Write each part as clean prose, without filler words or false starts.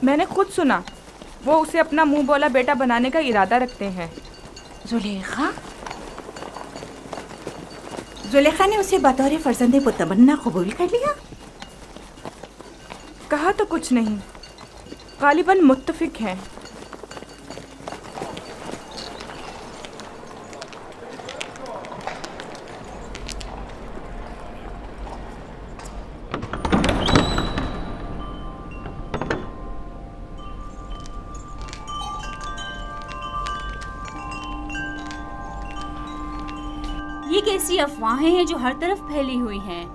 मैंने खुद सुना, वो उसे अपना मुंह बोला बेटा बनाने का इरादा रखते हैं। जुलेखा जुलेखा ने उसे बतौर फर्जंदे मुतमन्ना कबूल कर लिया। कहा तो कुछ नहीं, गालिबन मुत्तफिक हैं। ये कैसी अफवाहें हैं जो हर तरफ फैली हुई हैं?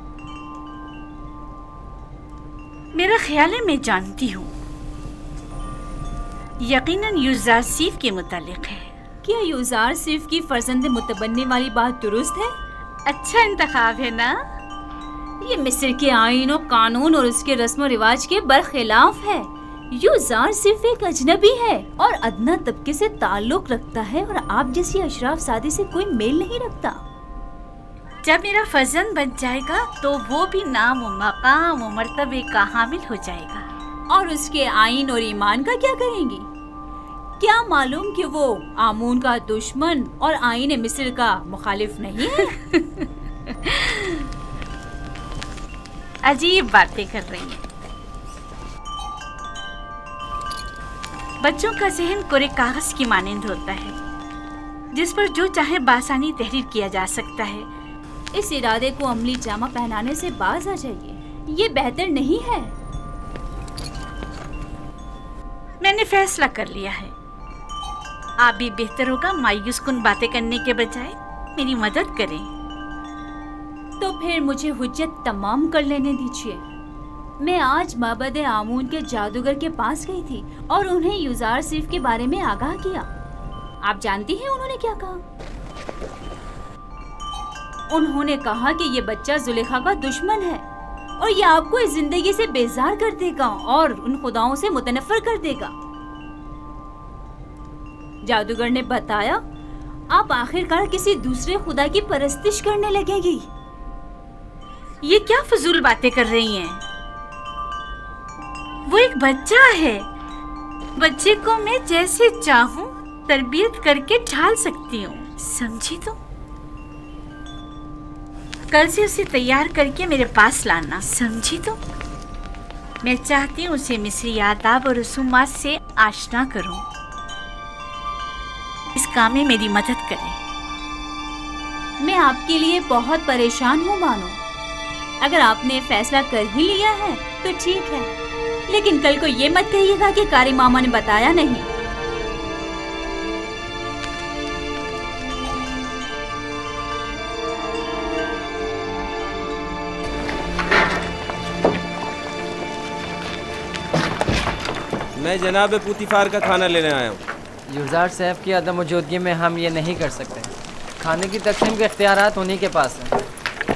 मेरा ख्याल है मैं जानती हूँ। यकीनन यूज़ार सीफ के मुतालिक है। क्या यूज़ार सिर्फ की फर्जंद मुतबन्नी वाली बात दुरुस्त है? अच्छा इंतखाब है ना? ये मिस्र के आईन और कानून और उसके रस्म रिवाज के बरखिलाफ है। यूज़ार सिर्फ एक अजनबी है और अदना तबके से ताल्लुक रखता है और आप जैसी अशराफ सादी से कोई मेल नहीं रखता। जब मेरा फर्जंद बन जाएगा तो वो भी नाम व मकाम व मर्तबे का हामिल हो जाएगा। और उसके आईन और ईमान का क्या करेंगी? क्या मालूम कि वो आमून का दुश्मन और आईन मिस्र का मुखालिफ नहीं है? अजीब बातें कर रही हैं। बच्चों का जहन कोरे कागज की मानंद होता है जिस पर जो चाहे बासानी तहरीर किया जा सकता है। इस इरादे को अमली जामा पहनाने से बाज आ जाइए, ये बेहतर नहीं है। मैंने फैसला कर लिया है। आप भी बेहतर होगा मायूस कुन बातें करने के बजाय मेरी मदद करें। तो फिर मुझे हुज्जत तमाम कर लेने दीजिए। मैं आज माबद आमून के जादूगर के पास गई थी और उन्हें यूज़ार सिर्फ के बारे में आगाह किया। आप जानती हैं उन्होंने क्या कहा? उन्होंने कहा कि ये बच्चा जुलेखा का दुश्मन है और ये आपको इस जिंदगी से बेजार कर देगा और उन खुदाओं से मुतनफर कर देगा। जादूगर ने बताया, आप आखिरकार किसी दूसरे खुदा की परस्तिश करने लगेगी। ये क्या फजूल बातें कर रही हैं? वो एक बच्चा है। बच्चे को मैं जैसे चाहूं तरबियत करके ढाल सकती हूँ, समझी? तो कल से उसे तैयार करके मेरे पास लाना, समझी? तो मैं चाहती हूँ उसे मिस्री आदाब और रसूमात से आशना करूँ। इस काम में मेरी मदद करें। मैं आपके लिए बहुत परेशान हूँ बानो। अगर आपने फैसला कर ही लिया है तो ठीक है, लेकिन कल को ये मत कहिएगा कि कारी मामा ने बताया नहीं। मैं जनाब पुतिफार का खाना लेने आया हूँ। यूज़ार साहब की अदम मौजूदगी में हम ये नहीं कर सकते। खाने की तकसीम के इख्तियारात उन्हीं के पास हैं।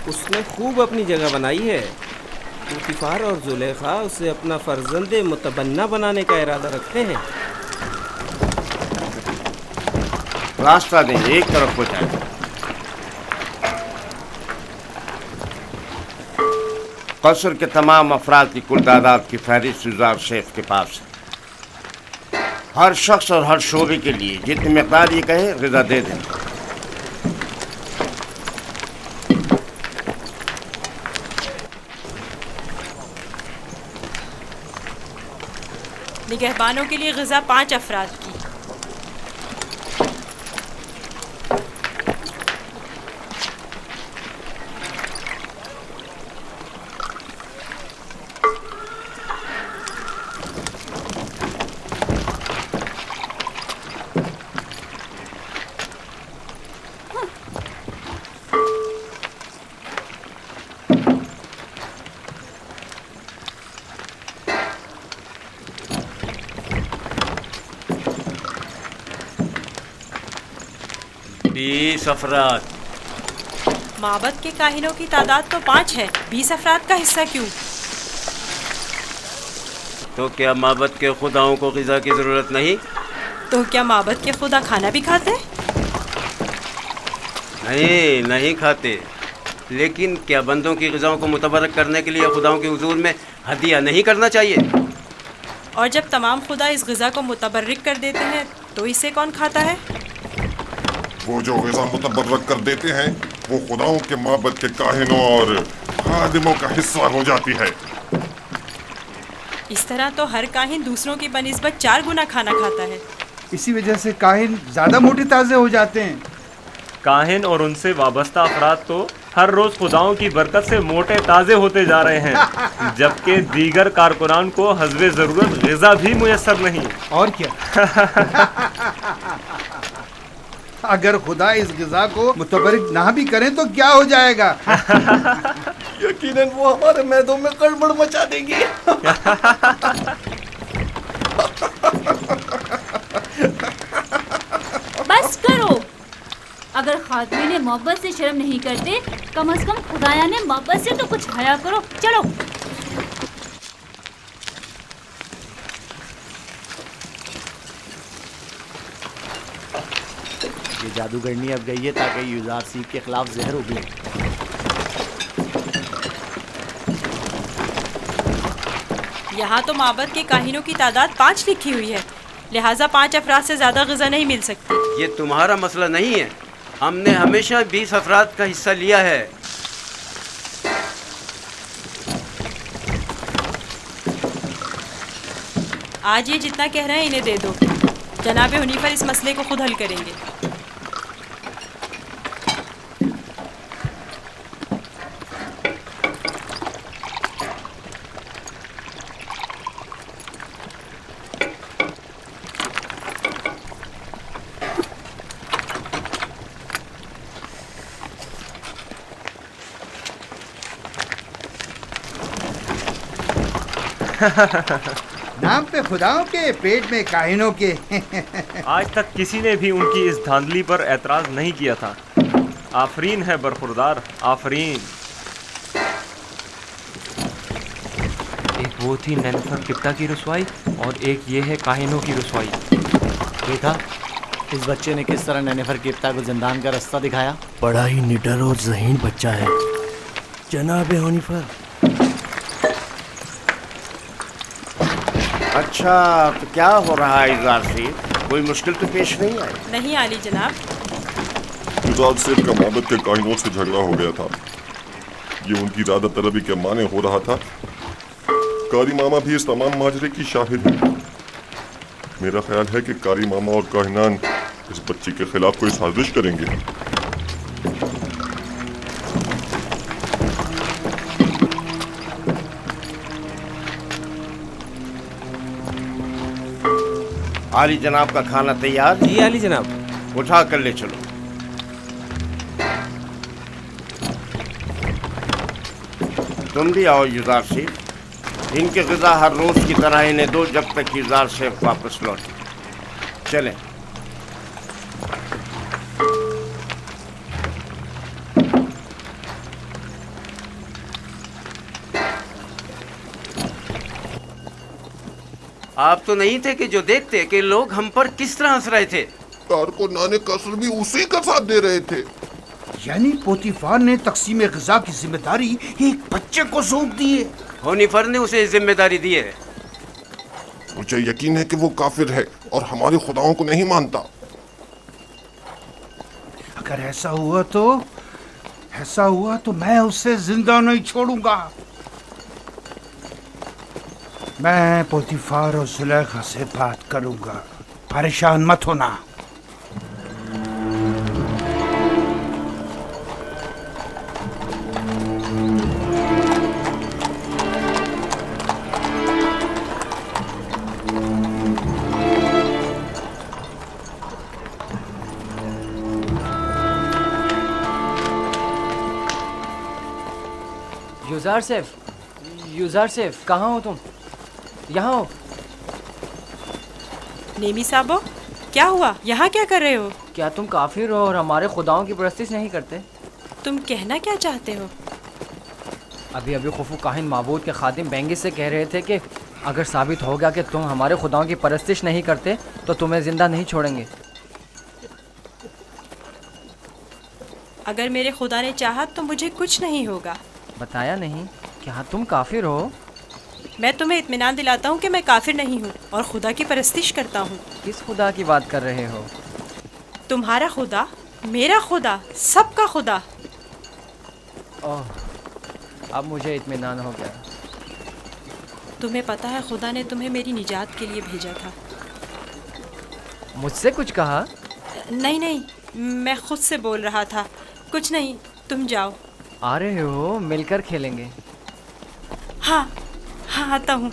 उसने खूब अपनी जगह बनाई है। पुतिफार और जुलेखा उसे अपना फर्जंद मुतबन्ना बनाने का इरादा रखते हैं। रास्ता दें, एक तरफ हो जाए। कसर के तमाम अफराद की कुल तादाद की फहरिस्त यूज़ार शेफ के पास है। हर शख्स और हर शोबे के लिए जितनी मकदार ये कहे ग़िज़ा दे दें। निगहबानों के लिए ग़िज़ा 5 अफराद की। अफराद। माबद के काहिनों की तादाद तो 5 है, 20 अफराद का हिस्सा क्यों? तो क्या माबद के खुदाओं को ग़िज़ा की ज़रूरत नहीं? तो क्या माबद के खुदा खाना भी खाते? नहीं, नहीं खाते। लेकिन क्या बंदों की ग़िज़ाओं को मुतबरक करने के लिए खुदाओं के हुजूर में हदिया नहीं करना चाहिए? और जब तमाम खुदा इस ग़िज़ा को मुतबर्रिक कर देते हैं तो इसे कौन खाता है? वो जो ग़िज़ा मुतबर्रक कर देते हैं वो खुदाओं के माबद के काहिनों और खादिमों का हिस्सा हो जाती है। इस तरह तो हर काहिन दूसरों की बनिस्बत 4 गुना खाना खाता है। इसी वजह से काहिन ज्यादा मोटे ताज़े हो जाते हैं। काहिन और उनसे वाबस्ता अफराद तो हर रोज खुदाओं की बरकत से मोटे ताज़े होते जा रहे हैं, जबकि दीगर कारकुनान को हस्बे ज़रूरत ग़िज़ा भी मुयस्सर नहीं। और क्या अगर खुदा इस ग़िज़ा को मुतबर्रिक ना भी करें तो क्या हो जाएगा? यकीनन वो हमारे मैदों में गड़बड़ मचा देंगी। बस करो। अगर खादमी ने मोहब्बत से शर्म नहीं करते, कम से कम खुदाया ने मोहब्बत से तो कुछ हया करो। चलो। ये जादूगरनी अब गई है ताकि यूज़ार सीप के खिलाफ जहर उगले। यहाँ तो माबद के काहिनों की तादाद 5 लिखी हुई है, लिहाजा 5 अफराद से ज़्यादा ग़िज़ा नहीं मिल सकती। ये तुम्हारा मसला नहीं है। हमने हमेशा 20 अफराद का हिस्सा लिया है। आज ये जितना कह रहे हैं इन्हें दे दो। जनाब हुनीफर इस मसले को खुद हल करेंगे। नाम पे खुदाओं के, पेट में काहिनों के। आज तक किसी ने भी उनकी इस धांधली पर एतराज़ नहीं किया था। आफरीन है बरखुरदार, आफरीन। एक वो थी नेनफर किप्ता की रसवाई और एक ये है काहिनों की रसवाई। देखा इस बच्चे ने किस तरह नेनेफर किप्ता को जिंदान का रास्ता दिखाया। बड़ा ही निडर और ज़हीन बच्चा है जनाब हुनीफर। अच्छा तो क्या हो रहा है यूज़ार सीफ? कोई मुश्किल तो पेश नहीं आई? नहीं आली जनाब। यूज़ार सीफ का माबद के काहिनों से झगड़ा हो गया था। ये उनकी ज़्यादा तलबी के माने हो रहा था। कारी मामा भी इस तमाम माजरे की शाहिद है। मेरा ख्याल है कि कारी मामा और काहिनान इस बच्ची के खिलाफ कोई साजिश करेंगे। आली जनाब का खाना तैयार? जी आली जनाब। उठा कर ले चलो। तुम भी आओ यूज़ार सीफ। इनके ग़िज़ा हर रोज़ की तरह इन्हें दो जब तक यूज़ार सीफ वापस लौटे। चलें। आप तो नहीं थे कि जो देखते कि लोग हम पर किस तरह हंस रहे थे। कारकुनाने कसर भी उसी का साथ दे रहे थे। यानी पोतीफार ने तकसीम ग़िज़ा की जिम्मेदारी एक बच्चे को सौंप दी है। हुनीफर ने उसे जिम्मेदारी दी है। मुझे यकीन है कि वो काफिर है और हमारे खुदाओं को नहीं मानता। अगर ऐसा हुआ तो मैं उसे जिंदा नहीं छोड़ूंगा। मैं पोतीफार और जुलेखा से बात करूंगा, परेशान मत होना। यूज़ार सेफ कहाँ हो तुम? यहाँ हो। नेमी साहबो, क्या हुआ? यहाँ क्या कर रहे हो? क्या तुम काफिर हो और हमारे खुदाओं की परस्तिश नहीं करते? तुम कहना क्या चाहते हो? अभी खुफू काहिन माबूद के खादिम बेंगिस से कह रहे थे कि अगर साबित हो गया कि तुम हमारे खुदाओं की परस्तिश नहीं करते तो तुम्हें जिंदा नहीं छोड़ेंगे। अगर मेरे खुदा ने चाहा तो मुझे कुछ नहीं होगा। बताया नहीं? क्या तुम काफिर हो? मैं तुम्हें इत्मीनान दिलाता हूँ कि मैं काफिर नहीं हूँ और खुदा की परस्तिश करता हूँ। किस खुदा की बात कर रहे हो? तुम्हारा खुदा, मेरा खुदा, सबका खुदा। ओह, अब मुझे इत्मीनान हो गया। तुम्हें पता है खुदा ने तुम्हें मेरी निजात के लिए भेजा था। मुझसे कुछ कहा? नहीं नहीं, मैं खुद से बोल रहा था। कुछ नहीं, तुम जाओ। आ रहे हो? मिलकर खेलेंगे। हाँ हाँ, आता हूँ।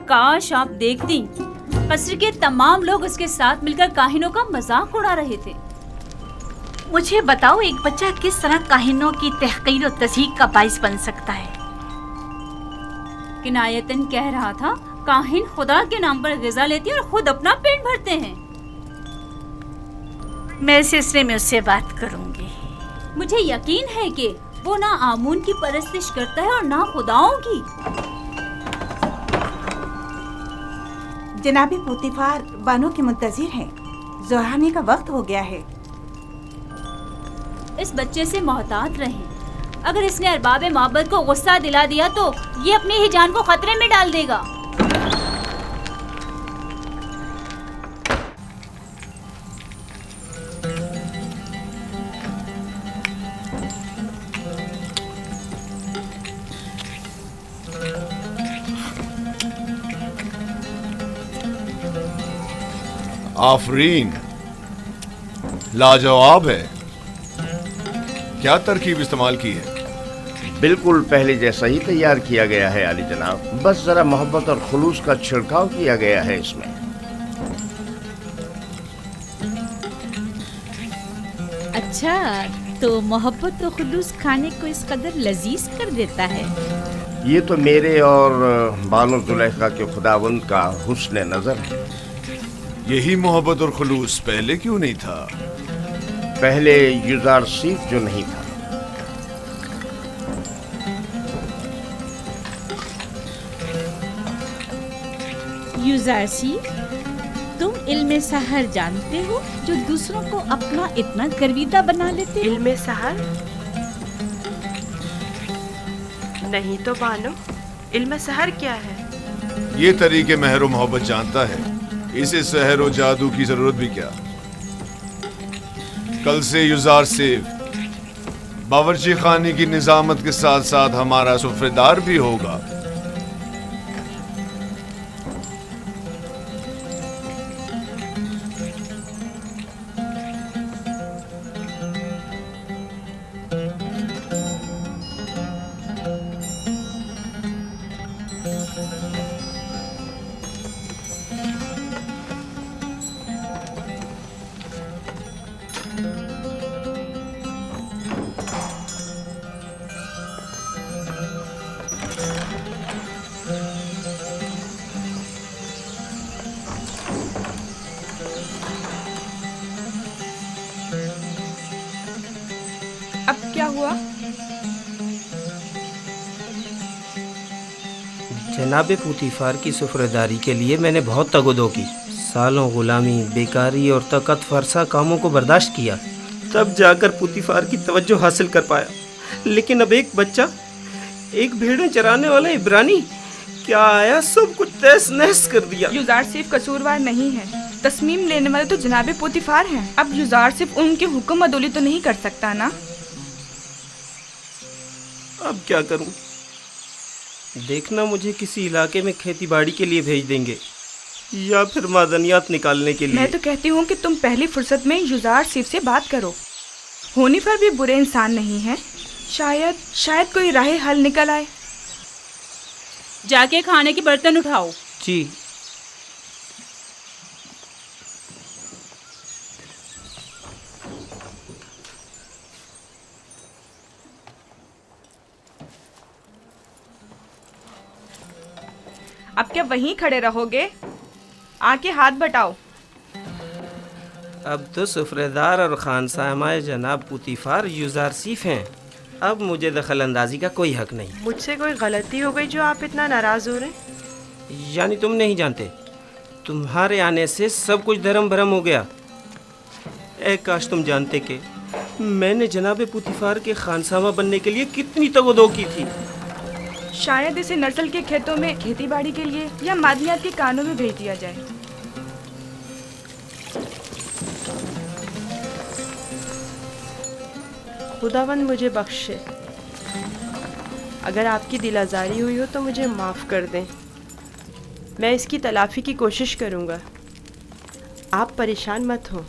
काश आप देखती, कस्र के तमाम लोग उसके साथ मिलकर काहिनों का मजाक उड़ा रहे थे। मुझे बताओ, एक बच्चा किस तरह काहिनों की तहकीर और तज़हीक का बाइस बन सकता है? किनायतन कह रहा था, काहिन खुदा के नाम पर ग़िज़ा लेते और खुद अपना पेट भरते हैं। मैं इस सिलसिले में उससे बात करूंगी। मुझे यकीन है कि वो ना आमून की परस्तिश करता है और ना खुदाओं की। जनाबे पोतीफार बानो के मुंतजिर हैं। ज़ोहाने का वक्त हो गया है। इस बच्चे से मोहतात रहें। अगर इसने अरबाब माबद को गुस्सा दिला दिया तो ये अपनी ही जान को खतरे में डाल देगा। आफरीन, लाजवाब है। क्या तरकीब इस्तेमाल की है? बिल्कुल पहले जैसा ही तैयार किया गया है आली जनाब, बस जरा मोहब्बत और खुलूस का छिड़काव किया गया है इसमें। अच्छा, तो मोहब्बत और खुलूस खाने को इस कदर लजीज कर देता है। ये तो मेरे और बानो जुलेखा के खुदावंद का हुस्न नजर है। यही मोहब्बत और खुलूस पहले क्यों नहीं था? पहले युजार सीफ जो नहीं था। युजारसी, तुम इल्मे सहर जानते हो जो दूसरों को अपना इतना गर्विदा बना लेते हो? इल्मे सहर? नहीं तो बानो, इल्मे सहर क्या है? ये तरीके महर व मोहब्बत जानता है। इसे सहर व जादू की जरूरत भी क्या? कल से युजार सिर्फ बावर्ची खाने की निजामत के साथ साथ हमारा सुफ्रेदार भी होगा। अब क्या हुआ? जनाब पुतीफार की सुफरदारी के लिए मैंने बहुत तगदो की। सालों गुलामी, बेकारी और तकत फरसा कामों को बर्दाश्त किया, तब जाकर पुतीफार की तवज्जो हासिल कर पाया। लेकिन अब एक बच्चा, एक भेड़ें चराने वाला इब्रानी क्या आया, सब कुछ तहस नहस कर दिया। युजार सिर्फ कसूरवार नहीं है, तस्मीम लेने वाले तो जनाब पोतीफार हैं। अब युजार सिर्फ उनके हुक्म अदोली तो नहीं कर सकता ना। अब क्या करूं? देखना मुझे किसी इलाके में खेती बाड़ी के लिए भेज देंगे या फिर मादनियात निकालने के लिए। मैं तो कहती हूँ कि तुम पहली फुर्सत में युजार सिर्फ से बात करो। होनीफर भी बुरे इंसान नहीं है, शायद कोई राह हल निकल आए। जाके खाने के बर्तन उठाओ। जी। अब क्या वहीं खड़े रहोगे? आके हाथ बटाओ। अब तो सुफ्रेदार और खानसामाए जनाब पुतीफार यूजारसीफ हैं। अब मुझे दखल अंदाजी का कोई हक नहीं। मुझसे कोई गलती हो गई जो आप इतना नाराज हो रहे हैं? यानी तुम नहीं जानते, तुम्हारे आने से सब कुछ धर्म भरम हो गया। ए काश तुम जानते कि मैंने जनाब पुतीफार के खानसामा बनने के लिए कितनी तगदो की थी। शायद इसे नस्ल के खेतों में खेतीबाड़ी के लिए या मादियात के कानों में भेज दिया जाए। खुदावंद मुझे बख्शे। अगर आपकी दिल आज़ारी हुई हो तो मुझे माफ़ कर दें। मैं इसकी तलाफ़ी की कोशिश करूँगा। आप परेशान मत हो।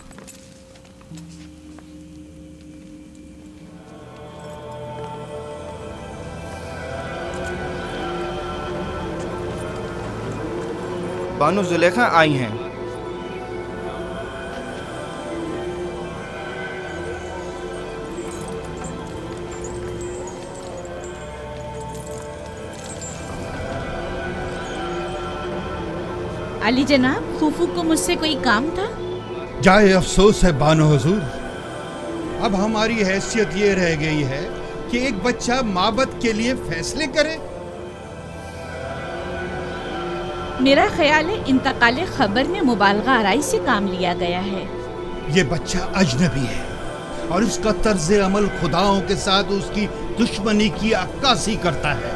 बानो जुलेखा आई हैं। अली जनाब, खूफू को मुझसे कोई काम था? जाए अफसोस है बानो हुजूर, अब हमारी हैसियत ये रह गई है कि एक बच्चा माबद के लिए फैसले करे। मेरा ख्याल है इंतकाले खबर में मुबालगा आराई से काम लिया गया है। ये बच्चा अजनबी है और उसका तर्ज अमल खुदाओं के साथ उसकी दुश्मनी की अक्कासी करता है।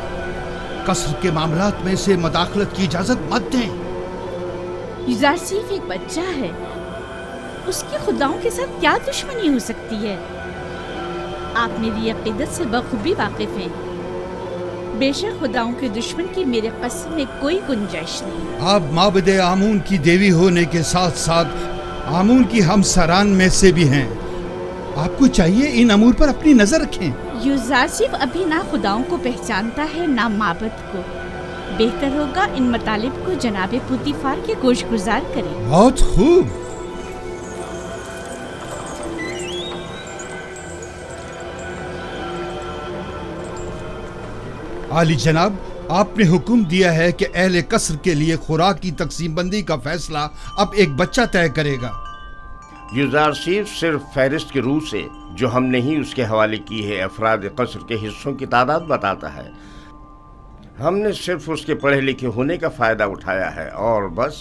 कसर के मामलात में से मदाखलत की इजाजत मत दें। यूजारसीफ एक बच्चा है, उसकी खुदाओं के साथ क्या दुश्मनी हो सकती है? आप मेरी अकीदत से बखूबी वाकिफ हैं। बेशक खुदाओं के दुश्मन की मेरे कसम में कोई गुंजाइश नहीं। आप माबद आमून की देवी होने के साथ साथ आमून की हमसरान में से भी हैं। आपको चाहिए इन अमूर पर अपनी नजर रखें। यूजारसीफ अभी ना खुदाओं को पहचानता है ना माबद को। बेहतर होगा इन मतालिब को जनाबे पुतीफार के गोशगुजार करें। बहुत खूब। आली जनाब, आपने हुक्म दिया है कि अहले कसर के लिए खुराक की तकसीम बंदी का फैसला अब एक बच्चा तय करेगा। यूजारसीफ सिर्फ फहरिस्त की रूह से जो हमने ही उसके हवाले की है अफराद कसर के हिस्सों की तादाद बताता है। हमने सिर्फ उसके पढ़े लिखे होने का फायदा उठाया है और बस।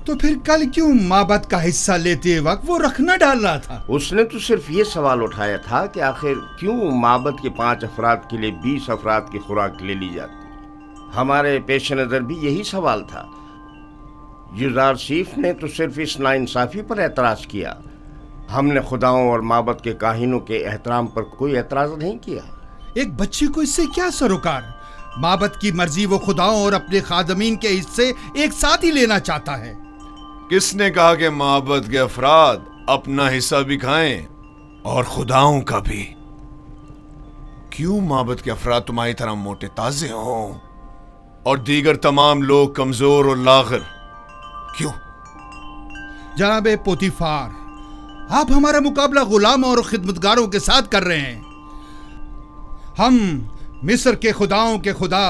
तो फिर कल क्यों माबद का हिस्सा लेते वक्त वो रखना डाल रहा था? उसने तो सिर्फ ये सवाल उठाया था कि आखिर क्यों माबद के 5 अफराद के लिए 20 अफराद की खुराक ले ली जाती। हमारे पेश नज़र भी यही सवाल था। यूजारसीफ ने तो सिर्फ इस नाइंसाफ़ी पर एतराज़ किया। हमने खुदाओं और माबद के काहिनों के एहतराम पर कोई एतराज़ नहीं किया। एक बच्चे को इससे क्या सरोकार? माबद की मर्जी वो खुदाओं और अपने खादमीन के हिस्से एक साथ ही लेना चाहता है। किसने कहा कि माबद के अफराद अपना हिस्सा भी खाएं और खुदाओं का भी? क्यों माबद के अफराद तुम्हारी तरह मोटे ताजे हों और दीगर तमाम लोग कमजोर और लागर? क्यों? जनाबे पोतीफार, आप हमारा मुकाबला गुलामों और खिदमतगारों के साथ कर रहे हैं। हम मिस्र के खुदाओं के खुदा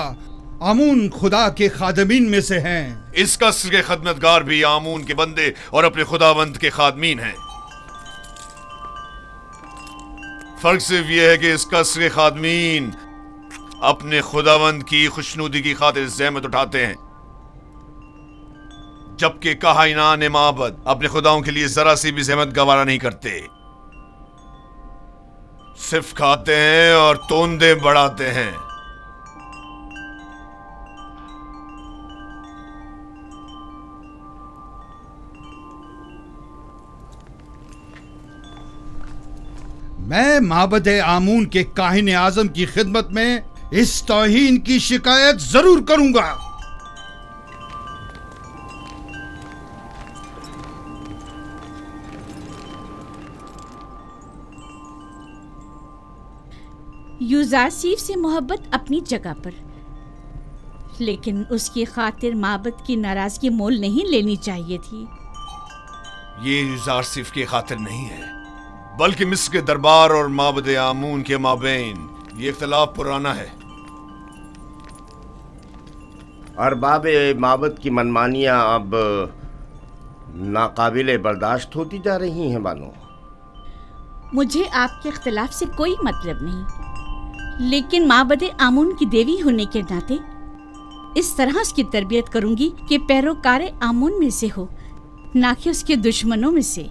आमून खुदा के खादमीन में से हैं। इस कसर के खदमतगार भी आमून के बंदे और अपने खुदावंद के खादमीन हैं। फर्क सिर्फ यह है कि इस कसर के खादमीन अपने खुदावंद की खुशनुदी की खातिर ज़हमत उठाते हैं, जबकि काहिनान माबद अपने खुदाओं के लिए जरा सी भी ज़हमत गवारा नहीं करते। सिर्फ खाते हैं और तोंदे बढ़ाते हैं। मैं माबद आमून के काहिन आजम की खिदमत में इस तौहीन की शिकायत जरूर करूंगा। यूजारसीफ से मोहब्बत अपनी जगह पर, लेकिन उसकी खातिर माबद की नाराजगी मोल नहीं लेनी चाहिए थी। ये यूजारसीफ की खातिर नहीं है, बल्कि मिस्र के दरबार और माबद आमून के माबैन ये इख्तिलाफ पुराना है। अरबाब माबद की मनमानियां अब नाकाबिले बर्दाश्त होती जा रही हैं बानो। मुझे आपके इख्तिलाफ से कोई मतलब नहीं, लेकिन माबद आमून की देवी होने के नाते इस तरह उसकी तरबियत करूंगी कि पैरोकार आमून में से हो, ना कि उसके दुश्मनों में से।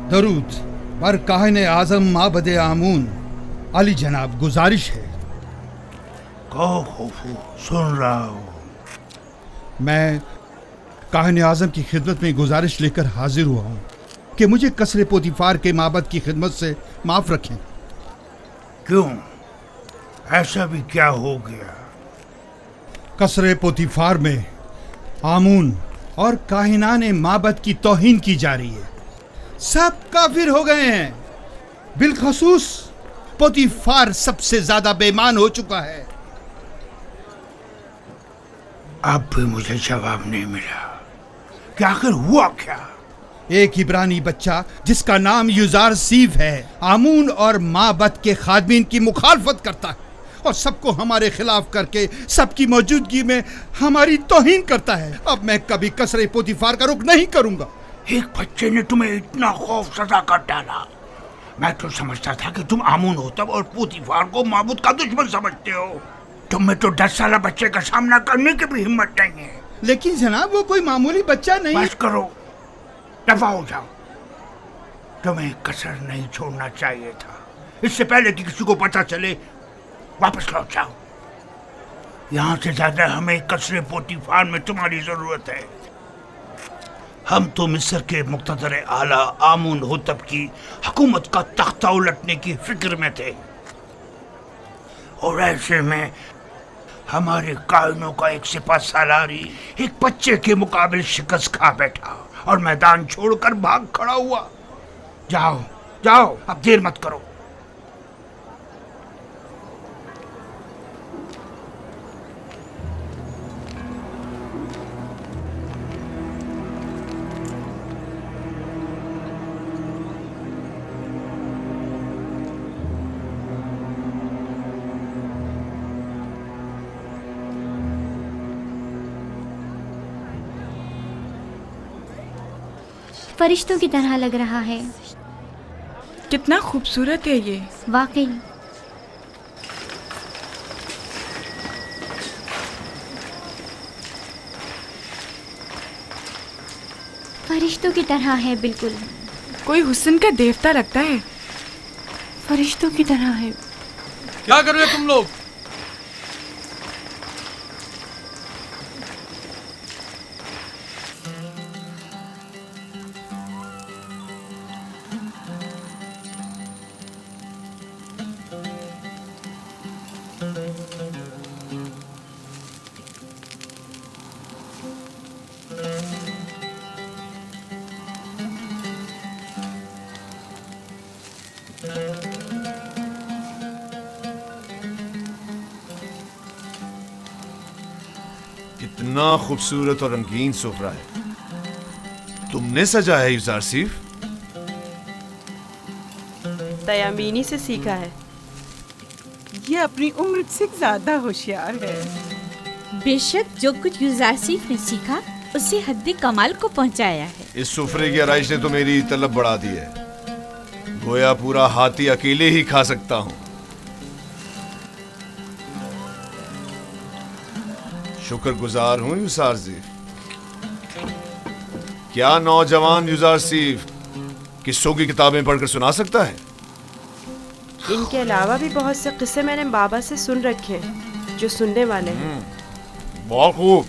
दरूद पर काहिन आजम माबद आमून। अली जनाब, गुजारिश है। कहो खौफू, सुन रहा हूँ। मैं काहिन आजम की खिदमत में गुजारिश लेकर हाजिर हुआ हूँ कि मुझे कसरे पोतीफार के माबद की खिदमत से माफ रखें। क्यों? ऐसा भी क्या हो गया? कसरे पोतीफार में आमून और काहिनाने माबद की तौहीन की जा रही है। सब काफिर हो गए हैं, बिलखसूस पोतीफार सबसे ज्यादा बेईमान हो चुका है। अब भी मुझे जवाब नहीं मिला कि आखिर हुआ क्या? एक इब्रानी बच्चा जिसका नाम युजारसीफ है आमून और माबद के खादमीन की मुखालफत करता है और सबको हमारे खिलाफ करके सबकी मौजूदगी में हमारी तौहीन करता है। अब मैं कभी कसरे पोतीफार का रुख नहीं करूंगा। एक बच्चे ने तुम्हें इतना खौफ सजा कर डाला। मैं तो समझता था कि तुम आमून हो तब और पोतीफार को माबूद का दुश्मन समझते हो। तुम में तो 10 साल बच्चे का सामना करने की भी हिम्मत नहीं है। लेकिन जनाब, वो कोई मामूली बच्चा नहीं। बस करो, दफा हो जाओ। तुम्हें कसर नहीं छोड़ना चाहिए था। इससे पहले कि किसी को पता चले वापस लौट जाओ। यहाँ से ज्यादा हमें कसरे पोतीफार में तुम्हारी जरूरत है। हम तो मिस्र के मुक़्तदर आला आमून होतब की हुकूमत का तख्ता उलटने की फिक्र में थे और ऐसे में हमारे कायनों का एक सिपा सालारी एक बच्चे के मुकाबले शिकस्त खा बैठा और मैदान छोड़कर भाग खड़ा हुआ। जाओ जाओ, अब देर मत करो। फरिश्तों की तरह लग रहा है। कितना खूबसूरत है ये। वाकई। फरिश्तों की तरह है बिल्कुल। कोई हुस्न का देवता लगता है। फरिश्तों की तरह है। क्या कर रहे हो तुम लोग? कितना खूबसूरत और रंगीन सुफ्रा है। तुमने सजा है युजारसीफ? तयामीनी से सीखा है। ये अपनी उम्र से ज्यादा होशियार है। बेशक जो कुछ युजारसीफ ने सीखा उसे हद्द कमाल को पहुंचाया है। इस सुफरे की आराइश ने तो मेरी तलब बढ़ा दी है। गोया पूरा हाथी अकेले ही खा सकता हूँ। शुक्रगुजार हूँ युजारसीफ। क्या नौजवान युजारसीफ किस्सों की किताबें पढ़कर सुना सकता है? इनके अलावा भी बहुत से किस्से मैंने बाबा से सुन रखे हैं जो सुनने वाले हैं। बहुत खूब।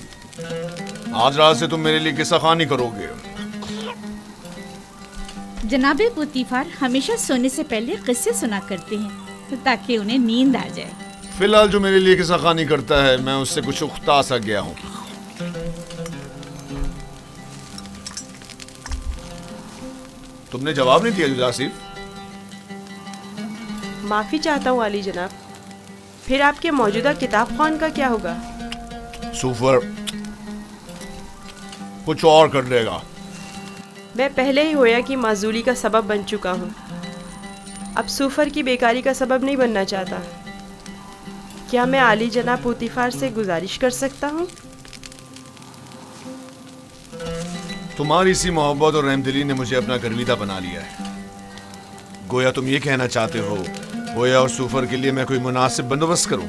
आज रात से तुम मेरे लिए किस्सा खानी करोगे। जनाबे पुतीफार हमेशा सोने से पहले किस्से सुना करते हैं ताकि उन्हें नींद आ जाए। फिलहाल जो मेरे लिए किस्सा खानी करता है मैं उससे कुछ उख्ता सा गया हूँ। तुमने जवाब नहीं दिया जुज़ार आसिफ। माफ़ी चाहता हूँ आली जनाब। फिर आपके मौजूदा किताब खान का क्या होगा? सूफर कुछ और कर लेगा। मैं पहले ही होया की माजूली का सबब बन चुका हूँ। अब सूफर की बेकारी का सबब नहीं बनना चाहता। क्या मैं आली जनाब पुतीफार से गुजारिश कर सकता हूँ? तुम्हारी सी मोहब्बत और रहमदिली ने मुझे अपना गर्विदा बना लिया है। गोया तुम ये कहना चाहते हो गोया और सूफर के लिए मैं कोई मुनासिब बंदोबस्त करूं?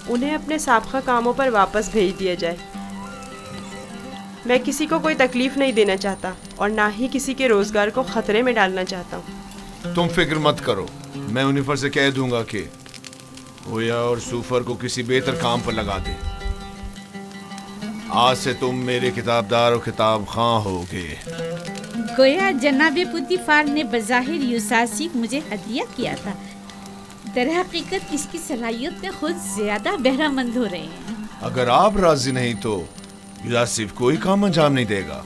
उन्हें अपने साबका कामों पर वापस भेज दिया जाए। मैं किसी को कोई तकलीफ नहीं देना चाहता और ना ही किसी के रोजगार को खतरे में डालना चाहता हूँ। तुम फिक्र मत करो, मैं उन्हीं से कह दूंगा कि गोया और सूफर को किसी बेहतर काम पर लगा दे। आज से तुम मेरे किताबदार और किताब खां होगे। गोया जनाबे पुतीफार ने बज़ाहिर यूसासिफ मुझे हदिया किया था, दरहकीकत इसकी सलाहियत में खुद ज्यादा बहरामंद हो रहे हैं। अगर आप राजी नहीं तो यूसासिफ कोई काम अंजाम नहीं देगा।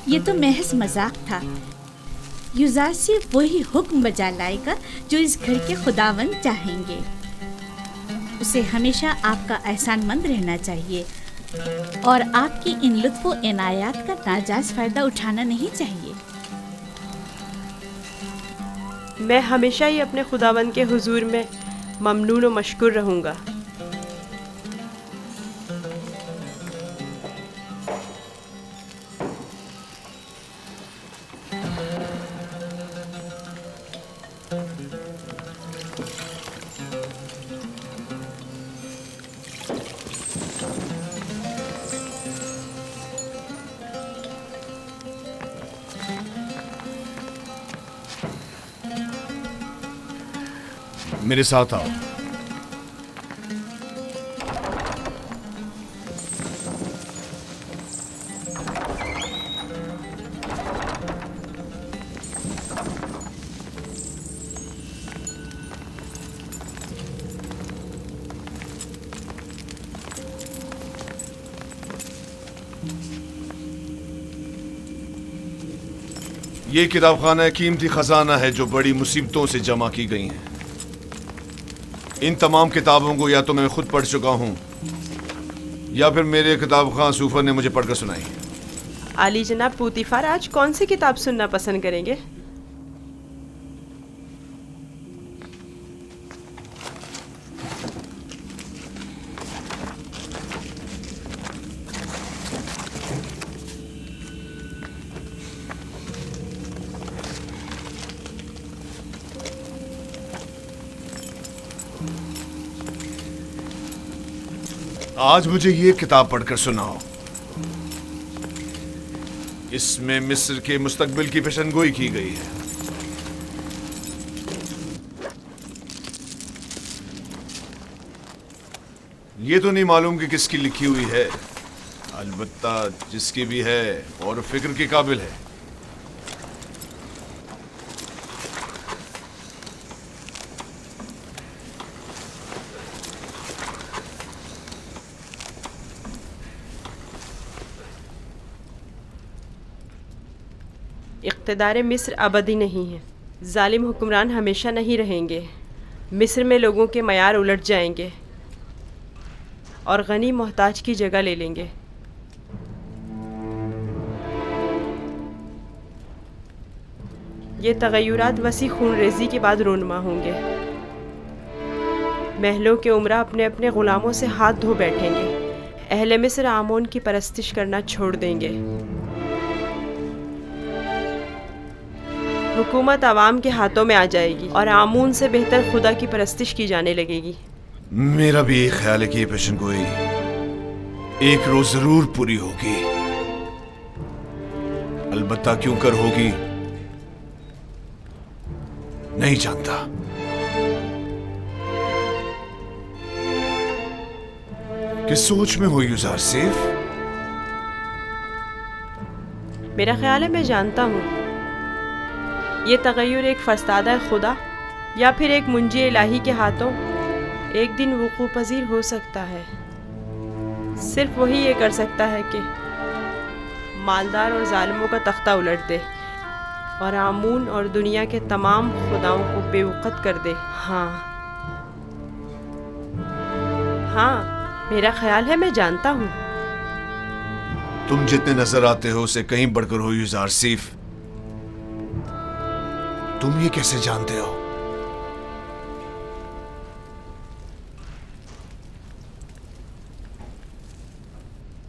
ये तो महज मजाक था। यूसासिफ वही हुक्म बजा लाएगा जो इस घर के खुदावंद चाहेंगे। उसे हमेशा आपका एहसानमंद रहना चाहिए और आपकी इन लुत्फ़ व इनायात का नाजायज़ फ़ायदा उठाना नहीं चाहिए। मैं हमेशा ही अपने खुदावंद के हुजूर में ममनून व मशकूर रहूँगा। मेरे साथ आओ। ये किताबखाना कीमती खजाना है जो बड़ी मुसीबतों से जमा की गई है। इन तमाम किताबों को या तो मैं खुद पढ़ चुका हूँ या फिर मेरे किताब खां सूफर ने मुझे पढ़कर सुनाई। आली जनाब पुतीफार आज कौन सी किताब सुनना पसंद करेंगे? आज मुझे ये किताब पढ़कर सुनाओ। इसमें मिस्र के मुस्तकबिल की पेशनगोई की गई है। ये तो नहीं मालूम कि किसकी लिखी हुई है, अलबत्ता जिसकी भी है और फिक्र के काबिल है। इक़्तिदार मिस्र अबदी नहीं है। जालिम हुक्मरान हमेशा नहीं रहेंगे। मिस्र में लोगों के मयार उलट जाएंगे और गनी मोहताज की जगह ले लेंगे। ये तगय्युरात वसी खून रेजी के बाद रोनमा होंगे। महलों के उमरा अपने अपने ग़ुलामों से हाथ धो बैठेंगे। अहले मिस्र आमोन की परस्तिश करना छोड़ देंगे। हुकूमत आवाम के हाथों में आ जाएगी और आमून से बेहतर खुदा की परस्तिश की जाने लगेगी। मेरा भी एक ख्याल है कि ये पेशनगोई एक रोज जरूर पूरी होगी। अलबत्ता क्यों कर होगी नहीं जानता। किस सोच में हो यूज़ार सिफ? मेरा ख्याल है मैं जानता हूँ ये तगय्युर एक फरस्तादा खुदा या फिर एक मुंजी इलाही के हाथों एक दिन वुकू पजीर हो सकता है। सिर्फ वही ये कर सकता है कि मालदार और जालिमों का तख्ता उलट दे और आमून और दुनिया के तमाम खुदाओं को बेवकत कर दे। हाँ, मेरा ख्याल है मैं जानता हूँ। तुम जितने नजर आते हो उसे कहीं बढ़कर हो यूजारसीफ। तुम ये कैसे जानते हो?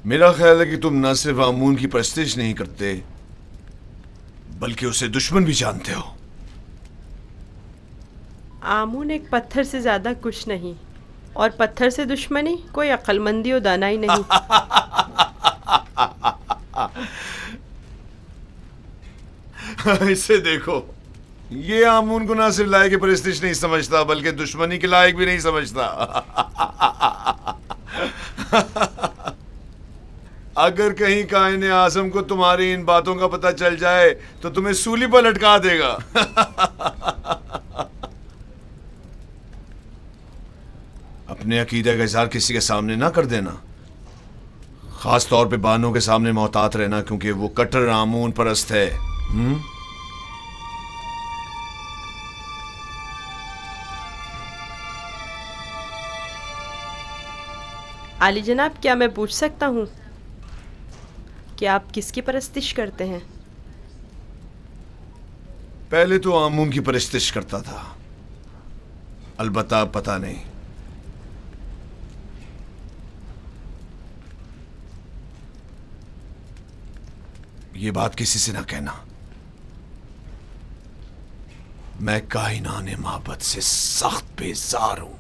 मेरा ख्याल है कि तुम न सिर्फ आमून की परस्तिश नहीं करते बल्कि उसे दुश्मन भी जानते हो। आमून एक पत्थर से ज्यादा कुछ नहीं, और पत्थर से दुश्मनी कोई अक्लमंदी और दानाई नहीं। इसे देखो, ये आमून को ना सिर्फ लायक परस्तिश नहीं समझता बल्कि दुश्मनी के लायक भी नहीं समझता। अगर कहीं कायने आज़म को तुम्हारी इन बातों का पता चल जाए तो तुम्हें सूली पर लटका देगा। अपने अकीदे का इज़हार किसी के सामने ना कर देना, खास तौर पे बानों के सामने मोहतात रहना, क्योंकि वो कट्टर आमून परस्त है। आली जनाब, क्या मैं पूछ सकता हूँ कि आप किसकी परस्तिश करते हैं? पहले तो आमून की परस्तिश करता था, अलबत्ता पता नहीं। ये बात किसी से ना कहना। मैं कायनाने माबद से सख्त बेजार हूं।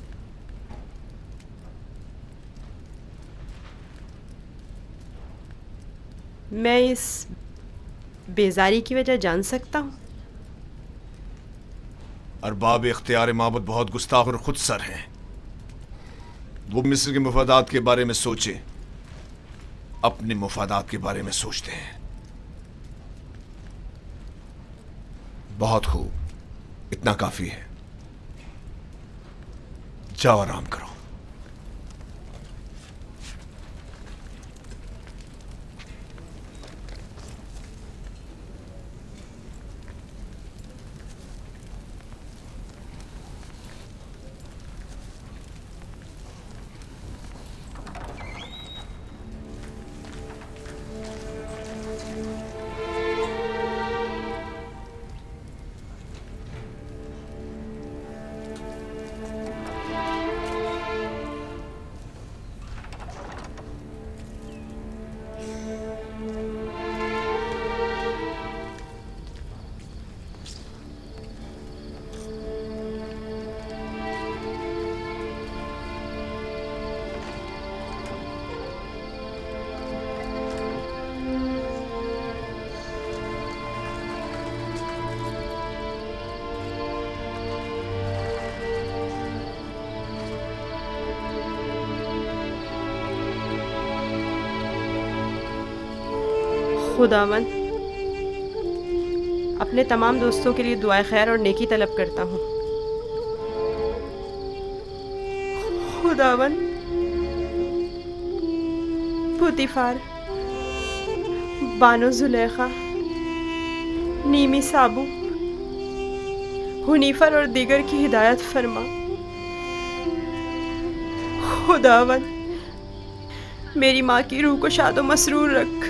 मैं इस बेजारी की वजह जान सकता हूँ? अरबाब इख्तियार माबद बहुत गुस्ताख और खुदसर हैं। वो मिस्र के मुफादात के बारे में सोचे, अपने मुफादात के बारे में सोचते हैं। बहुत खूब, इतना काफी है। जाओ आराम करो। खुदावन, अपने तमाम दोस्तों के लिए दुआए खैर और नेकी तलब करता हूँ। खुदावन, पुतीफार, बानो जुलेखा, नीमी साबू, हुनीफर और दीगर की हिदायत फरमा। खुदावन, मेरी माँ की रूह को शादो मसरूर रख।